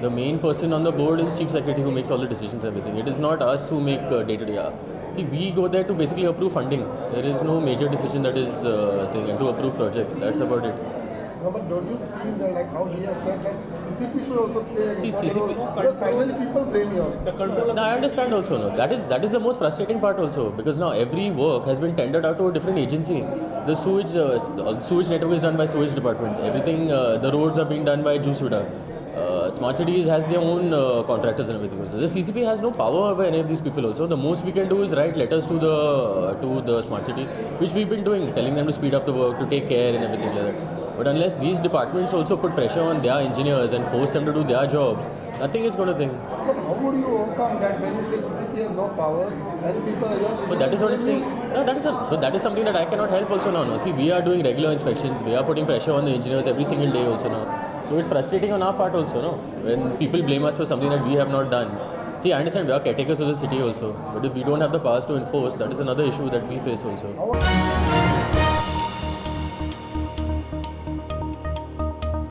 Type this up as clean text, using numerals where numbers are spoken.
The main person on the board is chief secretary who makes all the decisions, everything. It is not us who make day-to-day. See, we go there to basically approve funding. There is no major decision that is thing, and to approve projects. That's about it. No, but don't you feel that, like how he has said, that CCP should also play a See, role? Because finally people blame you. No, I understand also. No, that is the most frustrating part also, because now every work has been tendered out to a different agency. The sewage network is done by sewage department. Everything, the roads are being done by Jusuda. Smart cities has their own contractors and everything also. The CCP has no power over any of these people also. The most we can do is write letters to the smart city, which we've been doing, telling them to speed up the work, to take care and everything like that. But unless these departments also put pressure on their engineers and force them to do their jobs, nothing is going to think. But how would you overcome that when you say CCP has no powers and people are just... But that is what I'm saying. No, that is something that I cannot help also now. No? See, we are doing regular inspections. We are putting pressure on the engineers every single day also now. So it's frustrating on our part also, no? When people blame us for something that we have not done. See, I understand we are caretakers of the city also. But if we don't have the powers to enforce, that is another issue that we face also.